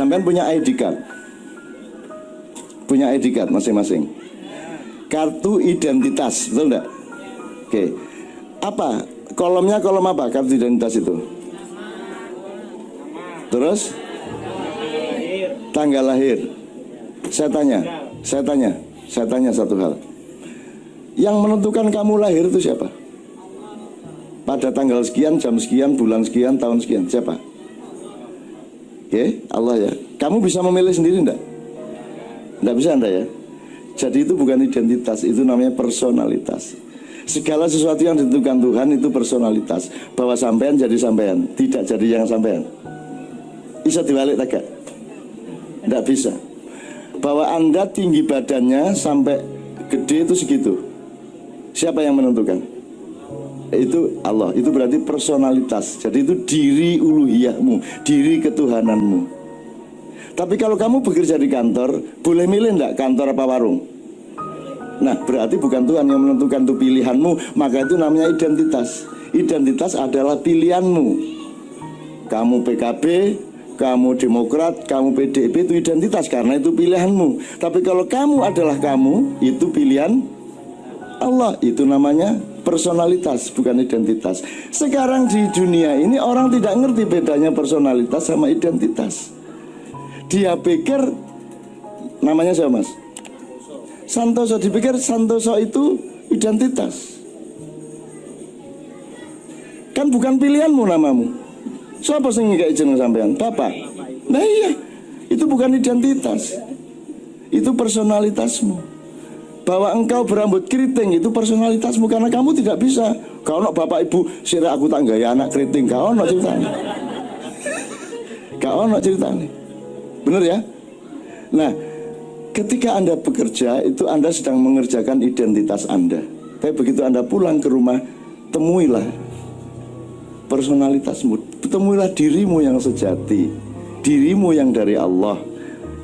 Sampean punya ID card. Punya ID card masing-masing. Kartu identitas, betul enggak? Oke. Apa? Kolomnya kolom apa kartu identitas itu? Terus? Tanggal lahir. Saya tanya satu hal. Yang menentukan kamu lahir itu siapa? Pada tanggal sekian, jam sekian, bulan sekian, tahun sekian, siapa? Oke, Allah ya. Kamu bisa memilih sendiri enggak? Enggak bisa Anda ya. Jadi itu bukan identitas, itu namanya personalitas. Segala sesuatu yang ditentukan Tuhan itu personalitas. Bahwa sampean jadi sampean, tidak jadi yang sampean. Bisa dibalik tak? Enggak bisa. Bahwa Anda tinggi badannya sampai gede itu segitu. Siapa yang menentukan? Itu Allah. Itu berarti personalitas. Jadi itu diri uluhiyahmu, diri ketuhananmu. Tapi kalau kamu bekerja di kantor, boleh milih enggak kantor apa warung? Nah, berarti bukan Tuhan yang menentukan itu pilihanmu. Maka itu namanya identitas. Identitas adalah pilihanmu. Kamu PKB, kamu Demokrat, kamu PDIP, itu identitas karena itu pilihanmu. Tapi kalau kamu adalah kamu, itu pilihan Allah. Itu namanya personalitas, bukan identitas. Sekarang di dunia ini orang tidak ngerti bedanya personalitas sama identitas. Dia pikir namanya siapa mas? Santoso. Dipikir Santoso itu identitas. Kan bukan pilihanmu namamu. Siapa sing ngekek jeneng sampean? Bapak. Nah iya, itu bukan identitas. Itu personalitasmu. Bahwa engkau berambut keriting itu personalitasmu, karena kamu tidak bisa. Kau nak bapak ibu sira aku tak gaya anak keriting, kau nak ceritanya. Kau nak ceritanya. Benar ya? Nah, ketika Anda bekerja itu Anda sedang mengerjakan identitas Anda. Tapi begitu Anda pulang ke rumah, temuilah personalitasmu, temuilah dirimu yang sejati, dirimu yang dari Allah,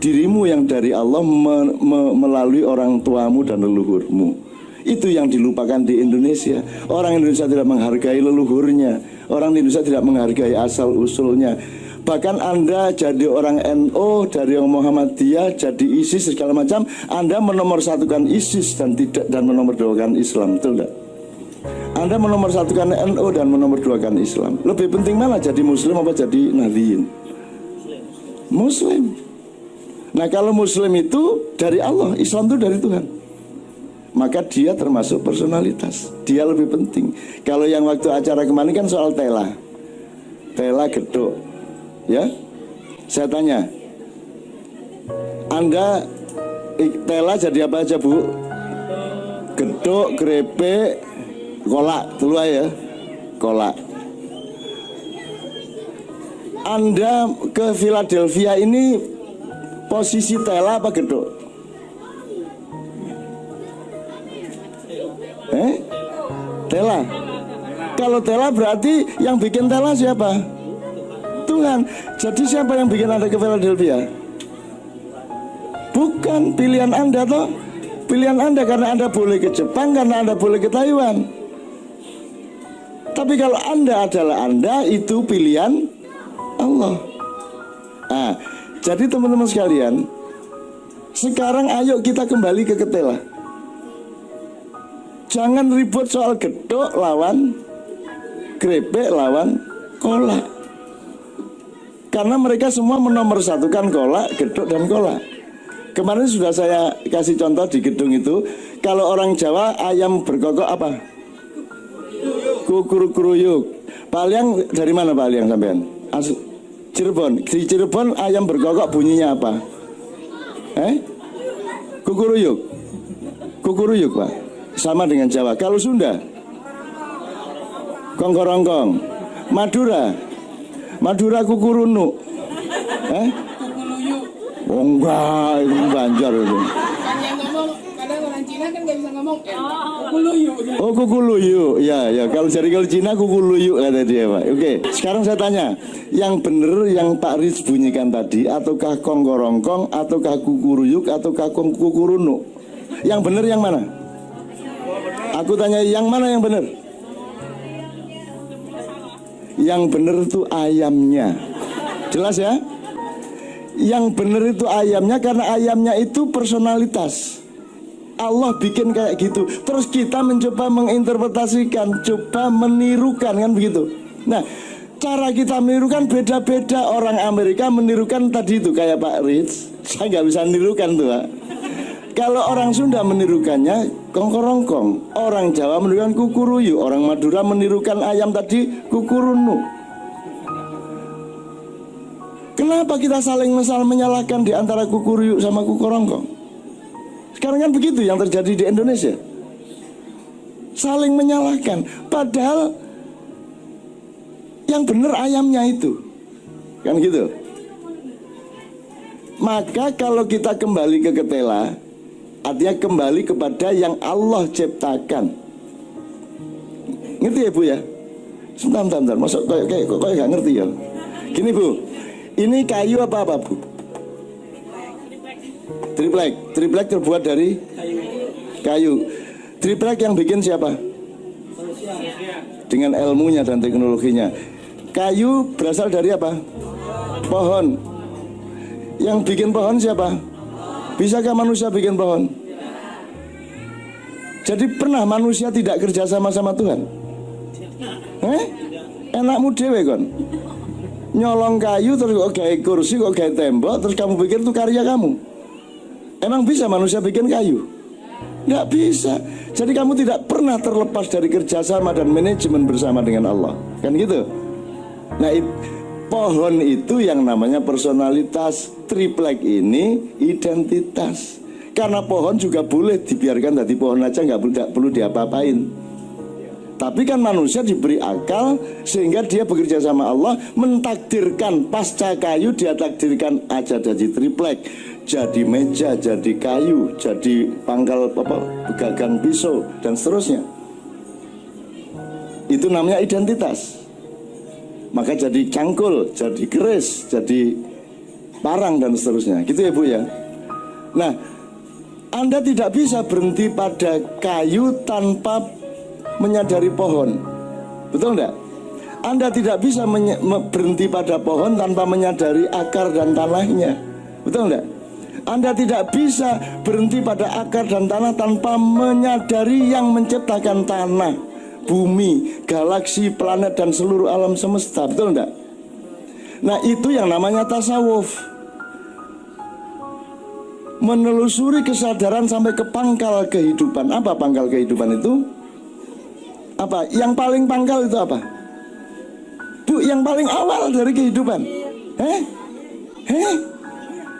dirimu yang dari Allah melalui orang tuamu dan leluhurmu. Itu yang dilupakan di Indonesia. Orang Indonesia tidak menghargai leluhurnya. Orang Indonesia tidak menghargai asal usulnya. Bahkan Anda jadi orang NU, dari orang Muhammadiyah, jadi ISIS segala macam, Anda menomorsatukan ISIS dan menomorduakan Islam, betul tidak? Anda menomorsatukan NU dan menomorduakan Islam. Lebih penting mana jadi Muslim apa jadi Nahdliyin? Muslim. Nah kalau Muslim itu dari Allah, Islam itu dari Tuhan, maka dia termasuk personalitas. Dia lebih penting. Kalau yang waktu acara kemarin kan soal tela gedok, ya. Saya tanya, Anda tela jadi apa aja bu? Gedok, krepek, kolak, telu ya, kolak. Anda ke Philadelphia ini posisi tela apa gedok? Tela. Kalau tela berarti yang bikin tela siapa? Tuhan. Jadi siapa yang bikin Anda ke Philadelphia? Bukan pilihan Anda toh. Pilihan Anda karena Anda boleh ke Jepang, karena Anda boleh ke Taiwan. Tapi kalau Anda adalah Anda, itu pilihan Allah. Nah, jadi teman-teman sekalian, sekarang ayo kita kembali ke ketela. Jangan ribut soal gedok lawan krepek lawan kolak. Karena mereka semua menomorsatukan kolak, gedok dan kolak. Kemarin sudah saya kasih contoh di gedung itu. Kalau orang Jawa ayam berkokok apa? Kukuruyuk. Pak Aliang dari mana Pak Aliang sampean? Cirebon. Di Cirebon ayam berkokok bunyinya apa? Kukuruyuk. Kukuruyuk Pak. Sama dengan Jawa. Kalau Sunda, kongkorongkong. Madura kukurunu. Oh enggak, itu Banjar itu. Yang ngomong, kadang orang Cina kan nggak bisa ngomong kukuluyu. Oh kukuluyu, ya. Kalau Cina kukuluyu kata dia Pak. Oke, sekarang saya tanya, yang benar yang Pak Riz bunyikan tadi, ataukah kongkorongkong, ataukah kukuruyuk, ataukah kukurunu? Yang benar yang mana? Aku tanya yang mana yang benar? Yang benar itu ayamnya. Jelas ya? Yang benar itu ayamnya, karena ayamnya itu personalitas. Allah bikin kayak gitu. Terus kita mencoba menginterpretasikan, coba menirukan, kan begitu. Nah, cara kita menirukan beda-beda. Orang Amerika menirukan tadi itu kayak Pak Rich. Saya nggak bisa menirukan tuh, Pak. Kalau orang Sunda menirukannya kongkorongkong, orang Jawa menirukan kukuruyu, orang Madura menirukan ayam tadi kukurunu. Kenapa kita saling menyalahkan di antara kukuruyu sama kukurongkong? Sekarang kan begitu yang terjadi di Indonesia. Saling menyalahkan, padahal yang benar ayamnya itu. Kan gitu. Maka kalau kita kembali ke ketela, artinya kembali kepada yang Allah ciptakan. Ngerti ya Bu ya? Sebentar. Masuk kayak gak ngerti ya. Gini Bu, ini kayu apa Bu? Triplek terbuat dari kayu. Triplek yang bikin siapa? Dengan ilmunya dan teknologinya. Kayu berasal dari apa? Pohon. Yang bikin pohon siapa? Bisakah manusia bikin pohon? Jadi pernah manusia tidak kerja sama Tuhan? Enakmu dewe kon. Nyolong kayu terus kok gawe kursi, kok gawe tembok, terus kamu pikir itu karya kamu. Emang bisa manusia bikin kayu? Nggak bisa. Jadi kamu tidak pernah terlepas dari kerjasama dan manajemen bersama dengan Allah. Kan gitu. Nah, pohon itu yang namanya personalitas. Triplek ini identitas. Karena pohon juga boleh dibiarkan jadi pohon aja, nggak perlu diapa-apain. Tapi kan manusia diberi akal sehingga dia bekerja sama Allah, mentakdirkan pasca kayu, dia takdirkan aja jadi triplek, jadi meja, jadi kayu, jadi pangkal gagang pisau dan seterusnya. Itu namanya identitas. Maka jadi cangkul, jadi keris, jadi parang dan seterusnya. Gitu ya Bu ya. Nah, Anda tidak bisa berhenti pada kayu tanpa menyadari pohon. Betul enggak? Anda tidak bisa berhenti pada pohon tanpa menyadari akar dan tanahnya. Betul enggak? Anda tidak bisa berhenti pada akar dan tanah tanpa menyadari yang menciptakan tanah, bumi, galaksi, planet dan seluruh alam semesta. Betul enggak? Nah, itu yang namanya tasawuf. Menelusuri kesadaran sampai ke pangkal kehidupan. Apa pangkal kehidupan itu? Apa? Yang paling pangkal itu apa? Bu, yang paling awal dari kehidupan.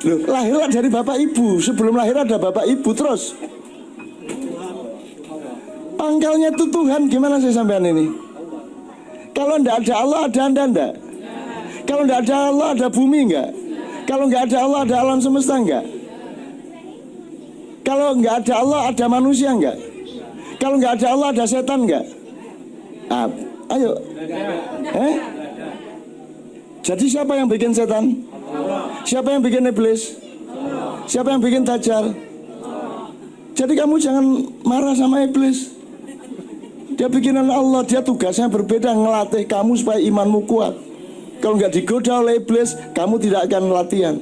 Loh, lahirlah dari bapak ibu. Sebelum lahir ada bapak ibu terus. Pangkalnya itu Tuhan. Gimana saya sampean ini? Kalau tidak ada Allah, ada Anda enggak? Kalau tidak ada Allah, ada bumi enggak? Kalau nggak ada Allah, ada alam semesta enggak? Kalau nggak ada Allah, ada manusia enggak? Kalau nggak ada Allah, ada setan enggak? Ayo. Jadi siapa yang bikin setan? Siapa yang bikin iblis? Siapa yang bikin dajjal? Jadi kamu jangan marah sama iblis. Dia bikinan Allah, dia tugasnya berbeda, ngelatih kamu supaya imanmu kuat. Kalau nggak digoda oleh iblis, kamu tidak akan latihan.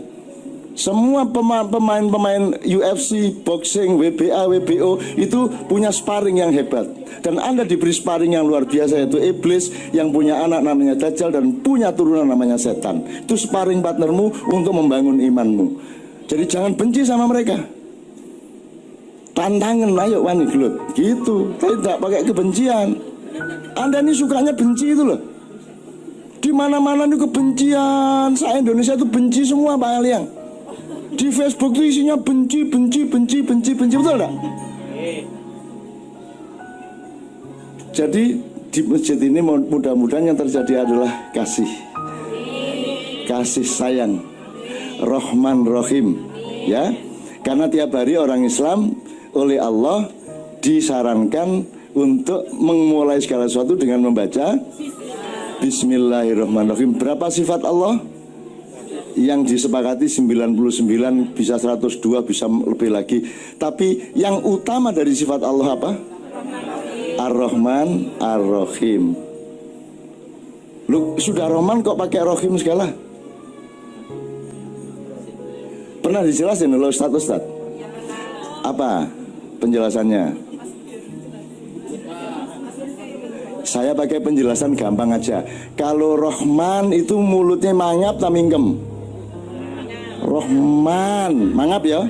Semua pemain-pemain UFC, boxing, WBA, WBO itu punya sparring yang hebat. Dan Anda diberi sparring yang luar biasa, yaitu iblis yang punya anak namanya Dajjal dan punya turunan namanya setan. Itu sparring partnermu untuk membangun imanmu. Jadi jangan benci sama mereka. Tantangan, ayo wani gelut. Gitu, tidak pakai kebencian. Anda ini sukanya benci itu loh. Di mana-mana itu kebencian. Saya Indonesia itu benci semua Pak Aliang. Di Facebook itu isinya benci, betul enggak? Jadi di masjid ini mudah-mudahan yang terjadi adalah kasih sayang, Rahman Rahim, ya. Karena tiap hari orang Islam oleh Allah disarankan untuk memulai segala sesuatu dengan membaca Bismillahirrahmanirrahim. Berapa sifat Allah? Yang disepakati 99, bisa 102, bisa lebih lagi. Tapi yang utama dari sifat Allah apa? Ar-Rahman, Ar-Rahim. Lu sudah Rahman kok pakai Rahim segala? Pernah dijelasin oleh Ustadz? Apa penjelasannya? Saya pakai penjelasan gampang aja. Kalau Rahman itu mulutnya mangap tak mingkem. Rahman, mangap ya.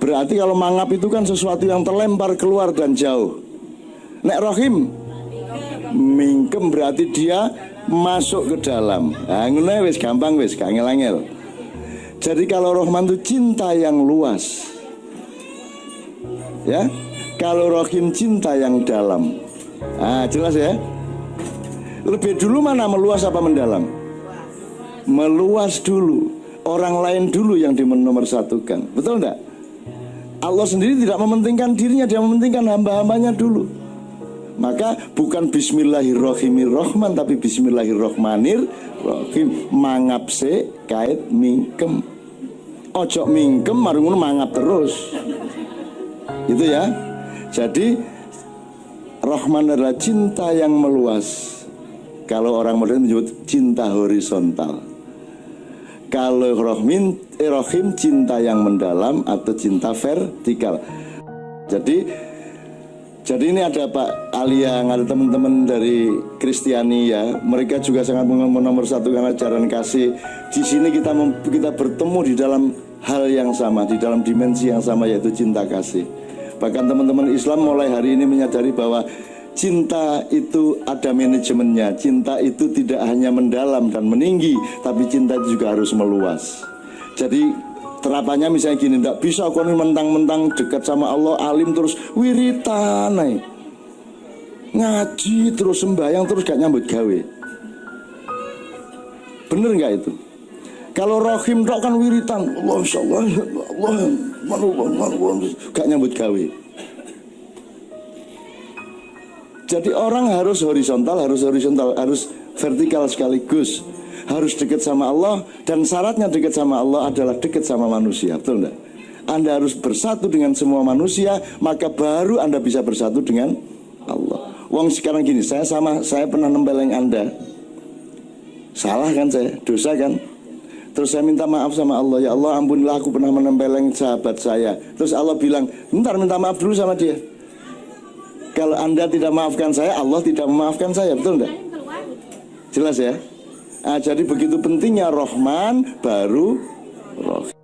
Berarti kalau mangap itu kan sesuatu yang terlempar keluar dan jauh. Nek Rahim mingkem berarti dia masuk ke dalam. Nah, ngono wis gampang wis, gak angel-angel. Jadi kalau Rahman itu cinta yang luas. Ya. Kalau Rahim cinta yang dalam. Ah, jelas ya. Lebih dulu mana meluas apa mendalam? Meluas dulu. Orang lain dulu yang dinomorsatukan. Betul enggak? Allah sendiri tidak mementingkan dirinya, dia mementingkan hamba-hambanya dulu. Maka bukan Bismillahirrahmanirrahim, tapi Bismillahirrahmanirrahim. Mangapse kait mingkem. Ojo mingkem marungun mangap terus. Itu ya. Jadi Rahman adalah cinta yang meluas. Kalau orang modern menyebut cinta horizontal. Kalau Rahim cinta yang mendalam atau cinta vertikal. Jadi ini ada Pak Alia, ada teman-teman dari Kristiani ya. Mereka juga sangat menomorsatukan ajaran kasih. Di sini kita bertemu di dalam hal yang sama, di dalam dimensi yang sama, yaitu cinta kasih. Bahkan teman-teman Islam mulai hari ini menyadari bahwa cinta itu ada manajemennya. Cinta itu tidak hanya mendalam dan meninggi, tapi cinta itu juga harus meluas. Jadi terapannya misalnya gini, tidak bisa kau mentang-mentang dekat sama Allah, alim terus wiritan, ngaji terus, sembahyang terus, gak nyambut gawe. Bener nggak itu? Kalau Rahim tok kan wiritan, Allah insyaallah, Allah, gak nyambut gawe. Jadi orang harus horizontal, harus vertikal sekaligus. Harus dekat sama Allah, dan syaratnya dekat sama Allah adalah dekat sama manusia, betul enggak? Anda harus bersatu dengan semua manusia, maka baru Anda bisa bersatu dengan Allah. Wong sekarang gini, saya pernah nempeleng Anda. Salah kan saya, dosa kan? Terus saya minta maaf sama Allah, ya Allah ampunilah aku pernah menempeleng sahabat saya. Terus Allah bilang, bentar minta maaf dulu sama dia. Kalau Anda tidak maafkan saya, Allah tidak memaafkan saya, betul enggak? Jelas ya? Nah, jadi begitu pentingnya Rahman baru Rahim.